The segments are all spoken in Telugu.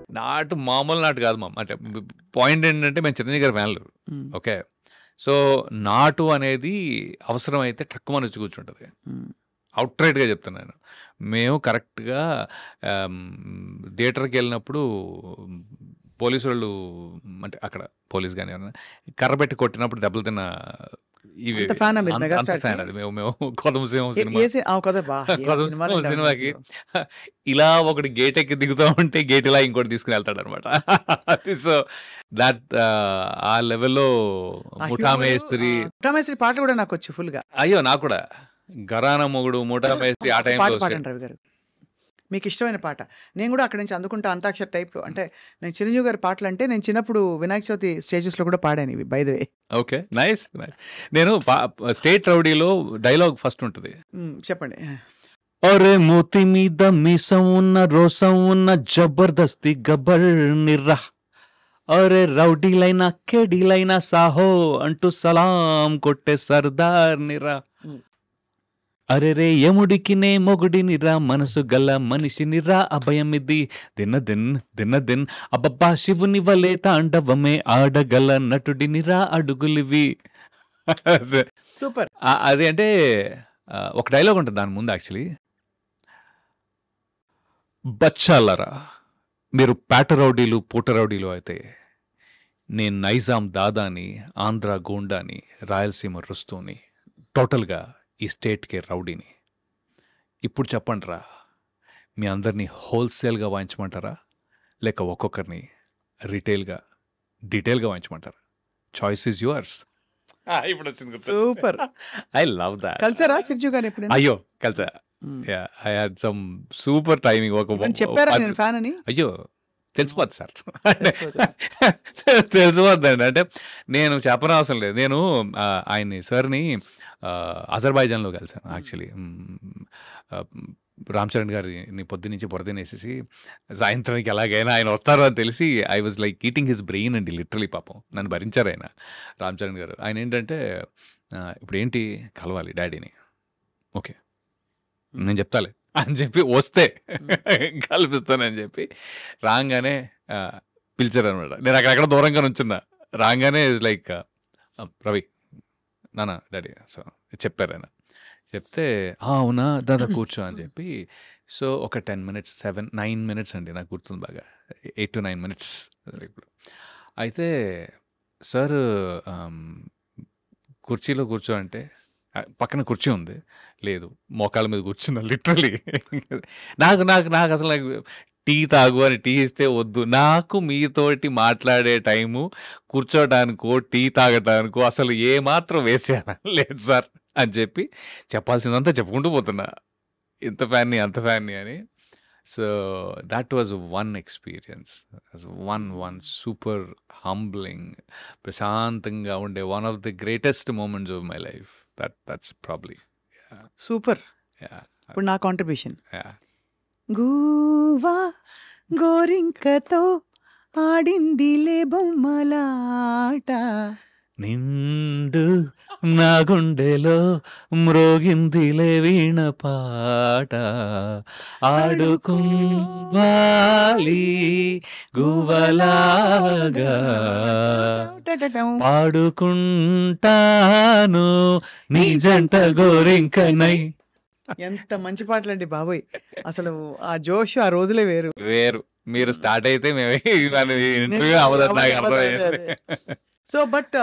నాటు మామూలు నాటు కాదు మామ. అంటే పాయింట్ ఏంటంటే మేము చిరంజీవి గారి ఫ్యాన్లు. ఓకే. సో నాటు అనేది అవసరమైతే టక్కుమని వచ్చి కూర్చుంటుంది. అవుట్రైట్గా చెప్తున్నాను. మేము కరెక్ట్గా థియేటర్కి వెళ్ళినప్పుడు పోలీసు వాళ్ళు, అంటే అక్కడ పోలీస్ కానీ కర్ర పెట్టి కొట్టినప్పుడు దెబ్బలు తిన్న ఇవి అంత ఫ్యాన్. అది మేము కొదమసింహం సినిమాకి ఇలా ఒకటి గేట్ ఎక్కి దిగుతూ ఉంటే గేట్ ఇలా ఇంకోటి తీసుకుని వెళ్తాడు అనమాట. సో దాట్ ఆ లెవెల్లో ముఠా మేస్త్రి పాటలు కూడా నాకు వచ్చి ఫుల్ గా. అయ్యో నాకు కూడా గరాన మొగుడు, ముఠా మేస్త్రి ఆ టైంలో. రవి గారు మీకు ఇష్టమైన పాట? నేను కూడా అక్కడి నుంచి అందుకుంటా అంతాక్షరి టైప్లో. అంటే నేను చిరంజీవి గారి పాటలు అంటే నేను చిన్నప్పుడు వినాయక చవితి స్టేజెస్లో కూడా పాడాను ఇవి, by the way. Okay, nice nice. నేను స్టేట్ రౌడీలో డైలాగ్ ఫస్ట్ ఉంటుంది. చెప్పండి. ఒరే మూతి మీద మీసం ఉన్న రోసం ఉన్న జబర్దస్తి గబ్బర్ నిర్రా, ఒరే రౌడీలైనా కేడీలైనా సాహో అంటూ సలాం కొట్టే సర్దార్ నిరా, అరే రే యముడికి నే మొగుడినిరా, మనసు గల మనిషినిరా, అభయం ఇది దిన అబ్బబ్బా శివుని వలే తాండవమే ఆడగల నటుడినిరా, అడుగులివి. సూపర్. అది అంటే ఒక డైలాగ్ ఉంటుంది దాని ముందు. యాక్చువల్లీ, బచ్చాలరా మీరు పేట రౌడీలు పూట రౌడీలు అయితే, నేను నైజాం దాదాని, ఆంధ్ర గోండాని, రాయలసీమ రుస్తూని, టోటల్గా ఈ స్టేట్కి రౌడీని. ఇప్పుడు చెప్పండి రా, మీ అందరినీ హోల్సేల్గా వాయించమంటారా లేక ఒక్కొక్కరిని రీటైల్గా డీటెయిల్గా వాయించమంటారా? Choice is yours. ఇప్పుడు వచ్చింది. సూపర్. I love that. కలిసారా చిరంజీవి గారు ఎప్పుడు? అయ్యో కలిసా. I had some super timing. చెప్పారా నేను ఫ్యాన్ అని? అయ్యో తెలిసిపోద్ది సార్, తెలిసిపోద్దండి. అంటే నేను చెప్పనవసరం లేదు. నేను ఆయన్ని సార్ని అజర్బైజాన్లో కలిసాను యాక్చువల్లీ. రామ్ చరణ్ గారిని పొద్దునుంచి బురదనేసేసి సాయంత్రానికి ఎలాగైనా ఆయన వస్తారు అని తెలిసి I was like eating his brain అండి, లిటరలీ. పాపం నన్ను భరించారు ఆయన, రామ్ చరణ్ గారు. ఆయన ఏంటంటే, ఇప్పుడు ఏంటి కలవాలి డాడీని, ఓకే నేను చెప్తాలే అని చెప్పి వస్తే కల్పిస్తానని చెప్పి రాగానే పిలిచారు అనమాట. నేను అక్కడెక్కడ దూరంగా నుంచున్నా. రాగానే లైక్ రవి నానా డాడీ, సో చెప్పారు ఆయన. చెప్తే అవునా దాదా కూర్చో అని చెప్పి, సో ఒక 10 minutes 9 minutes అండి, నాకు గుర్తుంది బాగా, 8 to 9 minutes ఇప్పుడు. అయితే సార్ కుర్చీలో కూర్చో అంటే, పక్కన కుర్చీ ఉంది, లేదు మోకాళ్ళ మీద కూర్చున్నా లిటరలీ. నాకు నాకు నాకు అసలు నాకు టీ తాగు అని టీ ఇస్తే వద్దు. నాకు మీతోటి మాట్లాడే టైము కూర్చోటానికో టీ తాగటానికో అసలు ఏమాత్రం వేస్ట్ చేయాలని లేదు సార్ అని చెప్పి చెప్పాల్సిందంతా చెప్పుకుంటూ పోతున్నా, ఇంత ఫ్యాన్ని అంత ఫ్యాన్ని అని. So that was one experience, one super humbling, ప్రశాంతంగా ఉండే one of the greatest moments of my life. That's probably. Super. ఇప్పుడు నా కాంట్రిబ్యూషన్. గూవా గోరింకతో ఆడిందిలే బొమ్మలాట, నిండు నా గుండెలో మ్రోగిందిలే వీణ పాట, ఆడుకోవాలి గువ్వలాగా పాడుకుంటాను నీ జంట గోరింకనై. ఎంత మంచి పాటలండి బాబోయ్, అసలు ఆ జోష్ ఆ రోజులే వేరు వేరు. మీరు స్టార్ట్ అయితే మేము ఇంటర్వ్యూ అవ్వదు, నాకు అర్థమైంది. సో బట్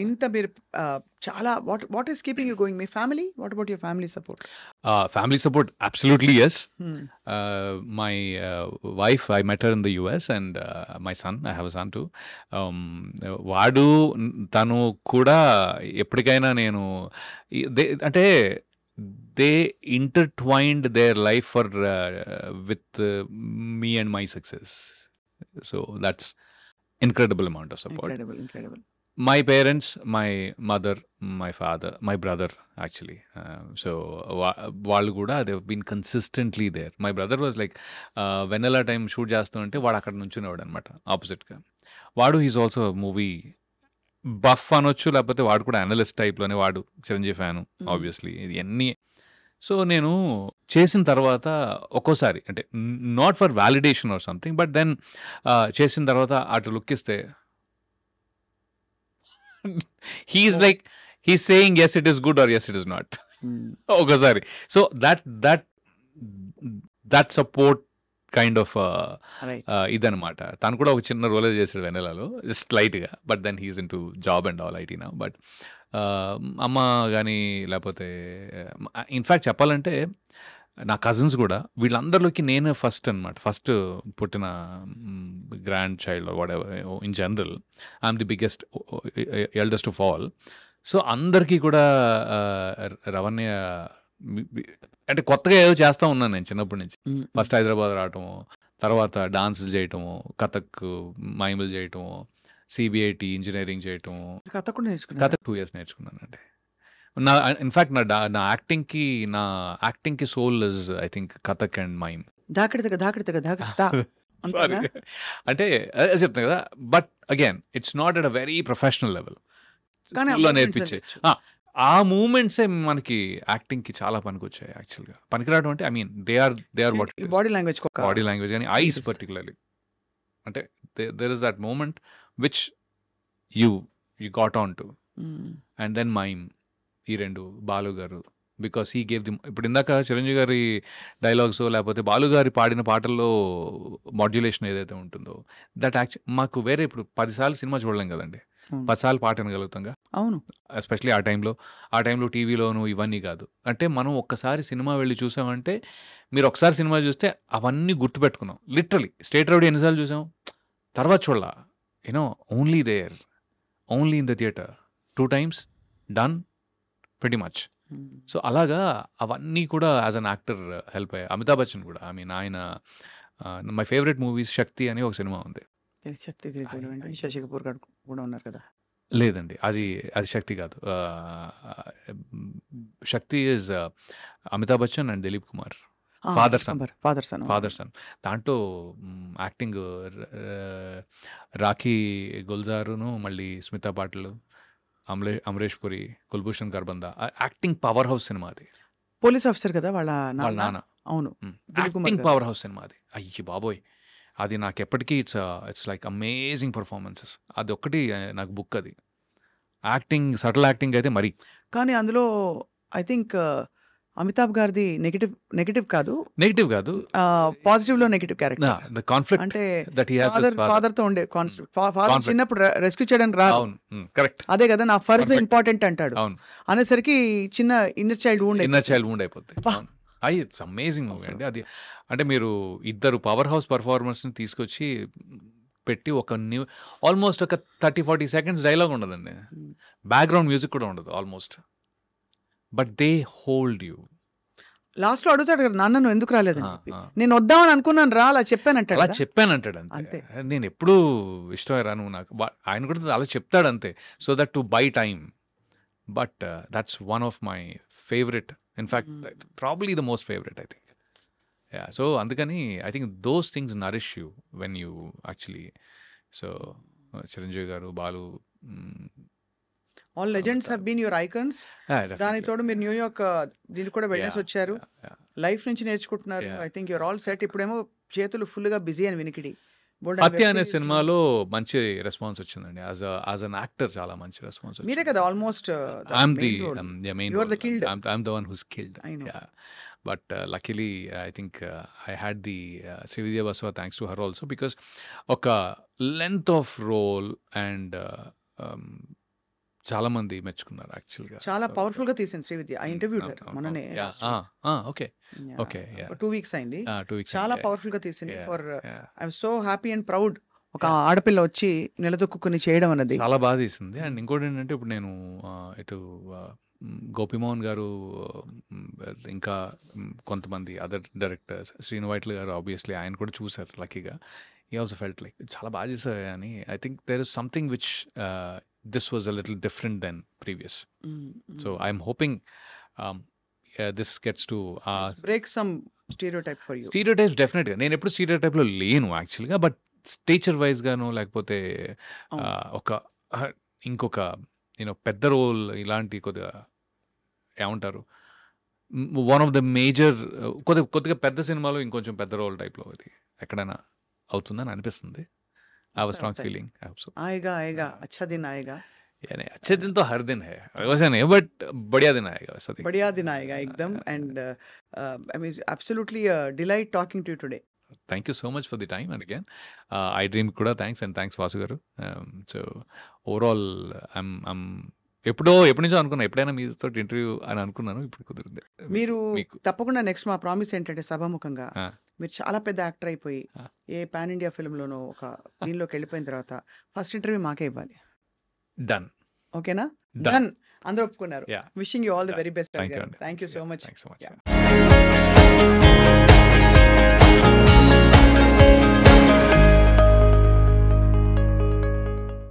ఇంత మీరు చాలా what is keeping you going? Me family, what about your family support? Family support, absolutely yes. My wife, I met her in the US, and my son, I have a son too. వాడు తను కూడా ఎప్పటికైనా నేను అంటే they intertwined their life with me and my success. So that's incredible amount of support. Incredible. My parents, my mother, my father, my brother actually. So వాళ్ళు కూడా they've been consistently there. My brother was like వెన్నెలా టైం షూట్ చేస్తుంటే వాడు అక్కడ నుంచునేవాడు అనమాట ఆపోజిట్గా. వాడు హీస్ ఆల్సో మూవీ బఫ్ అనొచ్చు, లేకపోతే వాడు కూడా అనలిస్ట్ టైప్లోనే, వాడు చిరంజీవి ఫ్యాను ఆబ్వియస్లీ. ఇవన్నీ సో, నేను చేసిన తర్వాత ఒక్కోసారి అంటే not for validation or something but then చేసిన తర్వాత అటు లుక్ ఇస్తే he's like he's saying yes it is good or yes it is not ఒకసారి. So that support kind of right ఇదనమాట. తను కూడా ఒక చిన్న రోలే చేసాడు వెనెలలో జస్ట్ లైట్గా. But then he's in to job and all IT నా. బట్ అమ్మ కానీ లేకపోతే ఇన్ఫ్యాక్ట్ చెప్పాలంటే నా కజిన్స్ కూడా వీళ్ళందరిలోకి నేనే ఫస్ట్ అనమాట. ఫస్ట్ పుట్టిన grand child what ever in general I'm the biggest eldest of all. So అందరికీ కూడా రవణ్య అంటే కొత్తగా ఏదో చేస్తూ ఉన్నాను నేను చిన్నప్పటి నుంచి. ఫస్ట్ హైదరాబాద్ రావటము, తర్వాత డాన్సులు చేయటము, కథక్ మైములు చేయటము, సిబిఐటి ఇంజనీరింగ్ చేయటము, కథ కూడా నేర్చుకున్నా. కథక్ 2 years నేర్చుకున్నానండి. నా ఇన్ఫ్యాక్ట్ నా యాక్టింగ్కి soul is I think Kathak and mime. దాకడితగా దాకడితగా దాకడితా సారీ అంటే అదే చెప్తాను కదా. But again it's not at a very professional level. కానీ స్కూల్లో నేర్పించే ఆ మూమెంట్సే మనకి యాక్టింగ్కి చాలా పనికొచ్చాయి యాక్చువల్గా. పనికిరావడం అంటే I mean they are what body language body language కానీ ఐస్ పర్టికులర్లీ అంటే there is that moment which you got on to. And then mime ఈ రెండు బాలు గారు బికాస్ హీ గేవ్ ది. ఇప్పుడు ఇందాక చిరంజీవి గారి డైలాగ్స్ లేకపోతే బాలు గారి పాడిన పాటల్లో మాడ్యులేషన్ ఏదైతే ఉంటుందో దట్ మాకు వేరే ఇప్పుడు 10 సార్లు సినిమా చూడలేం కదండి. 10 సార్లు పాట వినగలుగుతాంగా. అవును. ఎస్పెషలీ ఆ టైంలో టీవీలోను ఇవన్నీ కాదు. అంటే మనం ఒక్కసారి సినిమా వెళ్ళి చూసామంటే మీరు ఒకసారి సినిమా చూస్తే అవన్నీ గుర్తుపెట్టుకున్నాం. లిటరలీ స్టేట్ రౌడీ ఎన్నిసార్లు చూసాం, తర్వాత చూడాల only there, only in the theatre 2 times done pretty much. So అలాగా అవన్నీ కూడా యాజ్ అన్ యాక్టర్ హెల్ప్ అయ్యాయి. అమితాబ్ బచ్చన్ కూడా ఐ మీన్ ఆయన మై ఫేవరెట్ మూవీస్ శక్తి అని ఒక సినిమా ఉంది. శక్తి శశి కపూర్ గారు కూడా ఉన్నారు కదా. లేదండి అది శక్తి కాదు. Shakti is Amitabh Bachchan and Dilip Kumar, father son. దాంట్లో యాక్టింగ్ రాఖీ గుల్జారును మళ్ళీ Smita Patil, Amrish Puri, Kulbhushan Kharbanda. Acting power house cinema అది. పోలీస్ ఆఫీసర్ కదా వాళ్ళ నాన్న. అవును. యాక్టింగ్ పవర్ హౌస్ సినిమా అది. అయ్యి బాబోయ్, అది నాకు ఎప్పటికీ ఇట్స్ లైక్ అమేజింగ్ పర్ఫార్మెన్సెస్. అది ఒక్కటి నాకు బుక్. అది యాక్టింగ్, సటిల్ యాక్టింగ్ అయితే మరి. కానీ అందులో ఐ థింక్ అమితాబ్ గారిది నెగటివ్ కాదు, పాజిటివ్ లో నెగటివ్ క్యారెక్టర్. ద కాన్ఫ్లిక్ట్ అంటే that he has with father తో ఉండే కాన్ఫ్లిక్ట్. ఫాదర్ చిన్నప్పుడు రెస్క్యూ చేయడానికి రాదు. అవును, కరెక్ట్. అదే కదా నా ఫర్జ్ ఇంపార్టెంట్ అంటాడు. అవును, అనేసరికి చిన్న ఇన్నర్ చైల్డ్ వూండ్ అయిపోతుంది. ఇట్స్ అమేజింగ్ మూవీ అండి అది. అంటే మీరు ఇద్దరు పవర్ హౌస్ పర్ఫార్మర్స్ని తీసుకొచ్చి పెట్టి ఒక ఆల్మోస్ట్ ఒక 30-40 seconds డైలాగ్ ఉండదండి, బ్యాక్గ్రౌండ్ మ్యూజిక్ కూడా ఉండదు almost. But they hold you. Last లో అడుగుతాడు కదా, నాన్న నువ్వు ఎందుకు రాలేదని చెప్పి. నేను వద్దామని అనుకున్నాను రా, అలా చెప్పానంటాడు. అలా చెప్పానంటాడు అంతే. నేను ఎప్పుడు ఇష్టమేరా నువ్వు నాకు. ఆయన కూడా అలా చెప్తాడు అంతే, so that to by time. But that's one of my favourite, in fact probably the most favourite I think. Ya, so అందుకని I think those things nourish you when you actually. So Chiranjeevi garu, Balu, all legends have been your icons. దానికి తోడు మీరు న్యూయార్క్ దీనికి కూడా వెళ్ళేసి వచ్చారు, లైఫ్ నుంచి నేర్చుకుంటున్నారు. I think your all set. ఇప్పుడేమో చేతులు ఫుల్ గా బిజీ అని వినికిడి. హత్య అనే సినిమాలో మంచి రెస్పాన్స్ వచ్చిందండి. యాజ్ అన్ యాక్టర్ చాలా మంచి రెస్పాన్స్ వచ్చింది. మీరే కదా almost I'm the one who's killed. But luckily, I think I had the Srividya Baswa thanks to her also, because oka length of role and చాలా మంది మెచ్చుకున్నారు యాక్చువల్గా. చాలా పవర్ఫుల్ గా తీసింది శ్రీవిద్య. ఐ ఇంటర్వ్యూడ్ హర్ మొన్ననే. ఓకే 2 weeks అయింది. చాలా పవర్ఫుల్ గా తీసింది. For I'm so happy and proud ఒక ఆడపిల్ల వచ్చి నిలదొక్కుని చేయడం అన్నది చాలా బాగా తీసింది. అండ్ ఇంకోటి ఏంటంటే ఇప్పుడు నేను ఇటు గోపిమోహన్ గారు, ఇంకా కొంతమంది అదర్ డైరెక్టర్స్, శ్రీను వైట్ల గారు ఆబ్వియస్లీ ఆయన కూడా చూసారు లక్కీగా. హీ ఆల్సో ఫెల్ట్ లైక్ చాలా బాగా చేశారు అని. I think there is something which this was a little different than previous. So I'm hoping this gets to break some stereotype for you. Stereotypes definitely. నేను ఎప్పుడు స్టీరియోటైప్ లో లేను యాక్చువల్గా. బట్ స్టేచర్ వైజ్ గాను లేకపోతే ఇంకొక పెద్ద రోల్ ఇలాంటి కొద్దిగా ఏమంటారు వన్ ఆఫ్ ద మేజర్ కొద్దిగా పెద్ద సినిమాలో ఇంకొంచెం పెద్ద రోల్ టైప్‌లో ఇది ఎక్కడైనా అవుతుందని అనిపిస్తుంది. ఐ హావ్ ఎ స్ట్రాంగ్ అవుతాయి. ఫీలింग आई होप सो. आएगा आएगा अच्छा दिन आएगा यानी अच्छे दिन तो हर दिन है, वैसा नहीं है बट बढ़िया दिन आएगा वैसा देखिए. बढ़िया दिन आएगा एकदम and I mean absolutely delight talking to you today thank you so much for the time and again I dream కూడా థ్యాంక్స్ అండ్ థ్యాంక్స్ వాసు గారు. సో ఓవరాల్ ఐమ్ ఎప్పటి నుంచో అనుకున్నా ఎప్పుడైనా మీతో ఇంటర్వ్యూ అని అనుకున్నాను, ఇప్పుడు కుదిరింది. మీరు మీకు తప్పకుండా నెక్స్ట్ మా ప్రామిస్ ఏంటంటే సభాముఖంగా ఆ, మీరు చాలా పెద్ద యాక్టర్ అయిపోయి ఆ, ఏ పాన్ ఇండియా ఫిల్మ్లోనో ఒక దీనిలోకి వెళ్ళిపోయిన తర్వాత ఫస్ట్ ఇంటర్వ్యూ మాకే ఇవ్వాలి. డన్ ఓకేనా? Done done. అందరూ ఒప్పుకున్నారు. Ya wishing you all the done. Very best. Thank you అండి. Thank you so much. Thanks so much. Yeah.